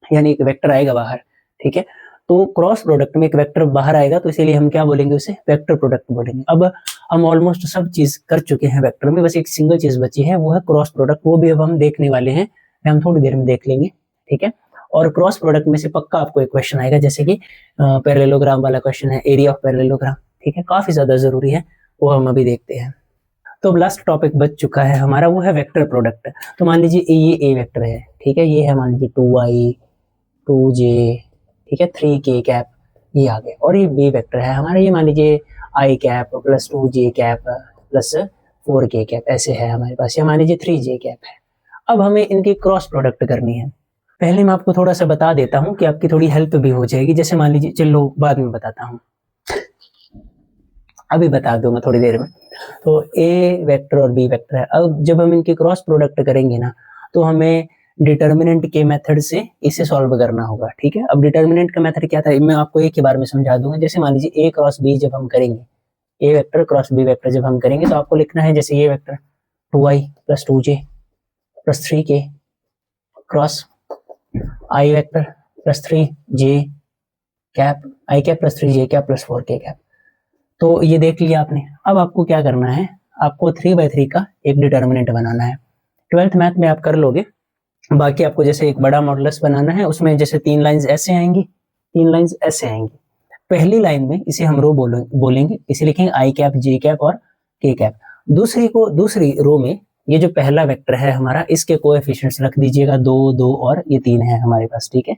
यानी एक वेक्टर आएगा बाहर, ठीक है। तो क्रॉस प्रोडक्ट में एक वेक्टर बाहर आएगा, तो इसीलिए हम क्या बोलेंगे, उसे वेक्टर प्रोडक्ट बोलेंगे। अब हम ऑलमोस्ट सब चीज कर चुके हैं वेक्टर में, बस एक सिंगल चीज बची है, वो है क्रॉस प्रोडक्ट। वो भी अब हम देखने वाले हैं, हम थोड़ी देर में देख लेंगे, ठीक है। और क्रॉस प्रोडक्ट में से पक्का आपको एक क्वेश्चन आएगा, जैसे कि पैरेललोग्राम वाला क्वेश्चन है, एरिया ऑफ पैरेललोग्राम, ठीक है, काफी ज्यादा जरूरी है, वो हम अभी देखते हैं। तो लास्ट टॉपिक बच चुका है हमारा, वो है वेक्टर प्रोडक्ट। तो मान लीजिए ये ए वेक्टर है, ठीक है, ये है मान लीजिए 2i 2j, ठीक है, 3k कैप, ये आ गया। और ये बी वेक्टर है हमारा, ये मान लीजिए i cap plus 2j cap plus 4k cap, ऐसे है हमारे पास। ये मान लीजिए 3j कैप है। अब हमें इनकी क्रॉस प्रोडक्ट करनी है। पहले मैं आपको थोड़ा सा बता देता हूँ कि आपकी थोड़ी हेल्प भी हो जाएगी। जैसे मान लीजिए, चलो बाद में बताता हूँ, अभी बता दूंगा थोड़ी देर में। तो ए वेक्टर और बी वेक्टर है। अब जब हम इनकी क्रॉस प्रोडक्ट करेंगे ना, तो हमें डिटर्मिनेंट के मेथड से इसे सॉल्व करना होगा, ठीक है। अब डिटर्मिनेंट का मेथड क्या था, मैं आपको एक ही बार में समझा दूंगा। जैसे मान लीजिए ए क्रॉस बी जब हम करेंगे, A vector cross B vector जब हम करेंगे, तो आपको लिखना है, जैसे ये vector 2i plus 2j plus 3k cross I vector plus 3j cap, I cap plus 3j cap plus 4k cap. तो ये देख लिया आपने। अब आपको क्या करना है, आपको 3/3 का एक डिटर्मिनेंट बनाना है। 12th मैथ में आप कर लोगे। बाकी आपको जैसे एक बड़ा मॉडुलस बनाना है, उसमें जैसे 3 लाइंस ऐसे आएंगी, 3 लाइंस ऐसे आएंगी। पहली लाइन में इसे हम रो बोलेंगे, इसे लिखेंगे आई कैप, जे कैप और के कैप। दूसरी रो में ये जो पहला वेक्टर है हमारा, इसके कोएफिशिएंट्स रख दीजिएगा, 2 2 और ये 3 है हमारे पास, ठीक है।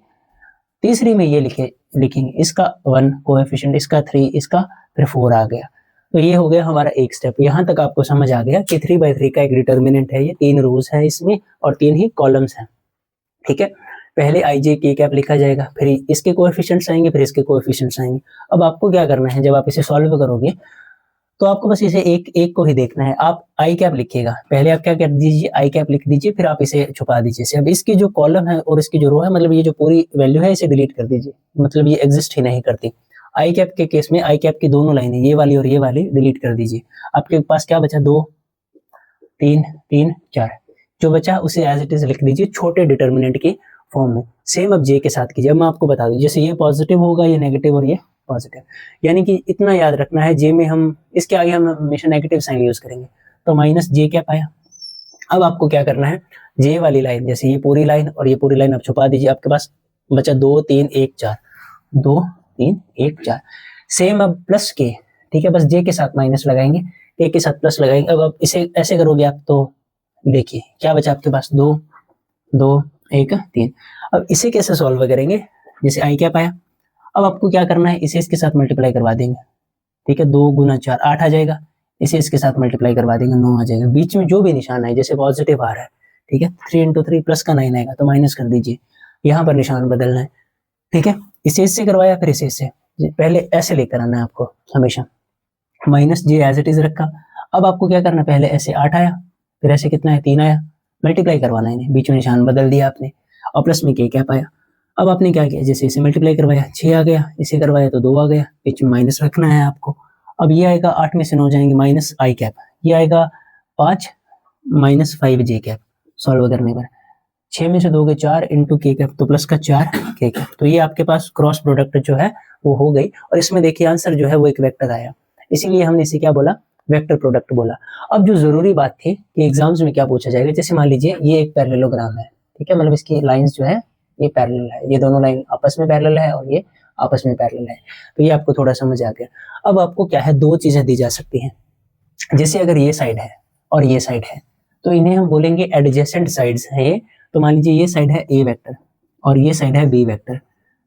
तीसरी में ये लिखेंगे, इसका 1 कोएफिशिएंट, इसका 3, इसका फिर 4 आ गया। तो ये हो गया हमारा एक स्टेप। यहाँ तक आपको समझ आ गया कि 3/3 का एक डिटर्मिनेंट है, ये 3 रोज है इसमें और 3 ही कॉलम्स हैं, ठीक है। पहले आई जे के कैप लिखा जाएगा, फिर इसके कोएफिशिएंट्स आएंगे, फिर इसके कोएफिशिएंट्स आएंगे। अब आपको क्या करना है, जब आप इसे सॉल्व करोगे तो आपको बस इसे एक को ही देखना है। आप आई कैप लिखिएगा, पहले आप क्या कर दीजिए, आई कैप लिख दीजिए, फिर आप इसे छुपा दीजिए। अब इसकी जो कॉलम है और इसकी जो रो है, मतलब ये जो पूरी वैल्यू है, इसे डिलीट कर दीजिए, मतलब ये एग्जिस्ट ही नहीं करती। आई कैप के केस में आई कैप की दोनों लाइनें, ये वाली और ये वाली, डिलीट कर दीजिए। आपके पास क्या बचा, 2 3 3 4, जो बचा उसे एज इट इज लिख दीजिए छोटे डिटर्मिनेंट के फॉर्म में। सेम अब जे के साथ कीजिए। अब मैं आपको बता दूं, जैसे ये पॉजिटिव होगा, ये नेगेटिव और ये पॉजिटिव, यानी कि इतना याद रखना है, जे में हम इसके आगे हम हमेशा नेगेटिव साइन यूज करेंगे, तो माइनस जे क्या पाया। अब आपको क्या करना है, जे वाली लाइन, जैसे ये पूरी लाइन और ये पूरी लाइन आप छुपा दीजिए। आपके पास बचा 2 3 1 4, 2 3 1 4। सेम अब प्लस के, ठीक है, बस जे के साथ माइनस लगाएंगे, ए के साथ प्लस लगाएंगे। अब आप इसे ऐसे करोगे आप, तो देखिए क्या बचा आपके पास, 2 2 1 3। अब इसे कैसे सॉल्व करेंगे, जैसे आई क्या पाया, अब आपको क्या करना है, इसे इसके साथ मल्टीप्लाई करवा देंगे, ठीक है। 2 गुना 4 8 आ जाएगा, इसे इसके साथ मल्टीप्लाई करवा देंगे, 9 आ जाएगा। बीच में जो भी निशान है, जैसे पॉजिटिव आ रहा है, ठीक है, 3 इंटू 3 प्लस का 9 आएगा, तो माइनस कर दीजिए, यहाँ पर निशान बदलना है, ठीक है। इसे इससे करवाया, फिर इसे इससे, पहले ऐसे लेकर आना है आपको हमेशा, minus j as it is रखा। अब आपको क्या करना, पहले ऐसे 8 आया, फिर ऐसे कितना है 3 आया, मल्टीप्लाई करवाना है इन्हें, बीच में निशान बदल दिया आपने, और प्लस में के कैप आया। अब आपने क्या किया, जैसे इसे मल्टीप्लाई करवाया 6 आ गया, इसे करवाया तो 2 आ गया, बीच में माइनस रखना है आपको। अब ये आएगा 8 में से 9 जाएंगे माइनस आई कैप, ये आएगा 5 माइनस 5 जे कैप सॉल्व करने पर। 6 में से 2 गए 4 इंटू के कैप, तो प्लस का 4 के कैप। तो ये आपके पास क्रॉस प्रोडक्ट जो है वो हो गई, और इसमें देखिए आंसर जो है वो एक वेक्टर आया, इसीलिए हमने इसे क्या बोला, वेक्टर प्रोडक्ट बोला। अब जो जरूरी बात थी कि एग्जाम्स में क्या पूछा जाएगा, जैसे मान लीजिए ये एक पैरेललोग्राम है, ठीक है, मतलब इसकी लाइंस जो है ये पैरेलल है, ये दोनों लाइन आपस में पैरेलल है और ये आपस में पैरेलल है, तो ये आपको थोड़ा समझ आ गया। अब आपको क्या है, दो चीजें दी जा सकती हैं, जैसे अगर ये साइड है और ये साइड है तो इन्हें हम बोलेंगे एडजेसेंट साइड्स है ये। तो मान लीजिए ये साइड है ए वेक्टर और ये साइड है बी वेक्टर,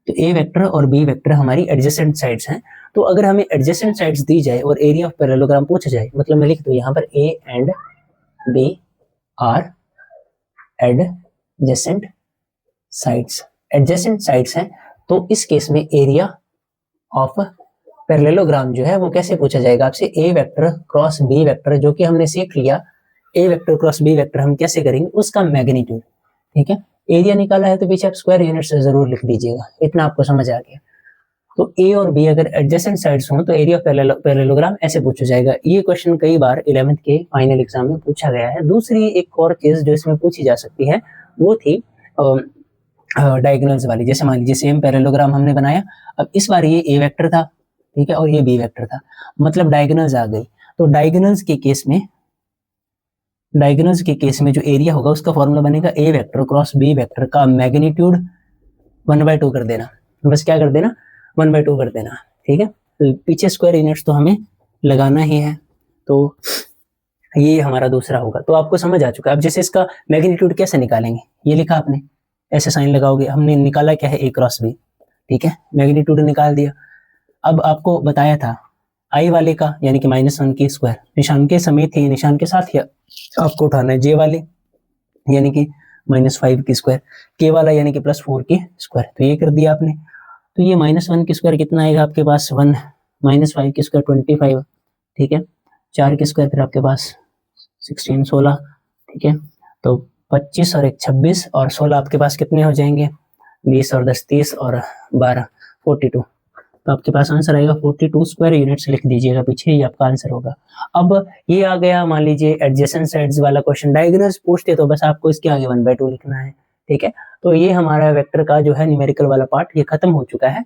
तो ए वेक्टर और बी वेक्टर हमारी एडजेसेंट साइड्स हैं। तो अगर हमें एडजेसेंट साइड्स दी जाए और एरिया ऑफ पैरेललोग्राम पूछा जाए, मतलब मैं लिख दूं यहाँ पर A and B are adjacent sides, adjacent sides हैं, तो इस केस में एरिया ऑफ पैरेललोग्राम जो है वो कैसे पूछा जाएगा आपसे, ए वेक्टर क्रॉस बी वेक्टर, जो कि हमने सीख लिया ए वेक्टर क्रॉस बी वेक्टर हम कैसे करेंगे, उसका मैग्नीट्यूड, ठीक है। एरिया निकाला है तो पीछे आप स्क्वायर यूनिट से जरूर लिख दीजिएगा, इतना आपको समझ आ गया। तो ए और बी अगर एडजेसेंट साइड्स हो तो एरिया ऑफ पैरेललोग्राम ऐसे पूछा जाएगा। ये क्वेश्चन कई बार 11th के फाइनल एग्जाम में पूछा गया है। दूसरी एक और चीज जो इसमें पूछी जा सकती है वो थी डायगोनल्स वाली। जैसे मान लीजिए सेम पैरेललोग्राम हमने बनाया, अब इस बार ये ए वेक्टर था, ठीक है, और ये बी वेक्टर था, मतलब डायगोनल्स आ गई। तो डायगोनल्स के केस में जो एरिया होगा उसका फॉर्मूला बनेगा ए वेक्टर क्रॉस बी वेक्टर का मैग्नीट्यूड 1/2 कर देना, बस क्या कर देना 1/2 कर देना, ठीक है। तो पीछे स्क्वायर यूनिट्स तो हमें लगाना ही है, तो ये हमारा दूसरा होगा। तो आपको समझ आ चुका है। अब जैसे इसका मैग्नीट्यूड कैसे निकालेंगे, ये लिखा आपने, ऐसे साइन लगाओगे, हमने निकाला क्या है ए क्रॉस बी, ठीक है, मैग्नीट्यूड निकाल दिया। अब आपको बताया था आई वाले का यानी कि -1 की स्क्वायर निशान के समेत ही, निशान के साथ ही आपको उठाना है, जे वाले यानी कि -5 की स्क्वायर, के वाला यानी कि +4 की स्क्वायर, तो ये कर दिया आपने। तो ये -1 की स्क्वायर कितना आएगा आपके पास 1, -5 की स्क्वायर 25, ठीक है, 4 की स्क्वायर फिर आपके पास 16 16, ठीक है, तो 25 और 1 26 और 16 आपके पास कितने हो जाएंगे 20 और 10 30 और 12 42, तो आपके पास आंसर आएगा 42 स्क्वायर यूनिट्स लिख दीजिएगा पीछे, ये आपका आंसर होगा। अब ये आ गया मान लीजिए एडजेसेंट साइड्स वाला क्वेश्चन, डायगोनल्स पूछते तो बस आपको इसके आगे 1/2 लिखना है, ठीक है। तो ये हमारा वेक्टर का जो है न्यूमेरिकल वाला पार्ट ये खत्म हो चुका है।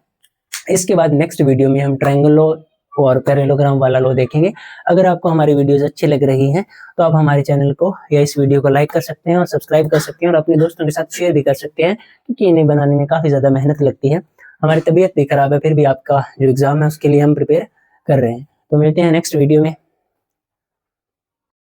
इसके बाद नेक्स्ट वीडियो में हम ट्रायंगल लॉ और पैरेललोग्राम वाला लॉ देखेंगे। अगर आपको हमारी वीडियोस अच्छी लग रही हैं तो आप हमारे चैनल को या इस वीडियो को लाइक कर सकते हैं और सब्सक्राइब कर सकते हैं और अपने दोस्तों के साथ शेयर भी कर सकते हैं, क्योंकि इन्हें बनाने में काफ़ी ज़्यादा मेहनत लगती है। हमारी तबीयत भी खराब है, फिर भी आपका जो एग्ज़ाम है उसके लिए हम प्रिपेयर कर रहे हैं। तो मिलते हैं नेक्स्ट वीडियो में।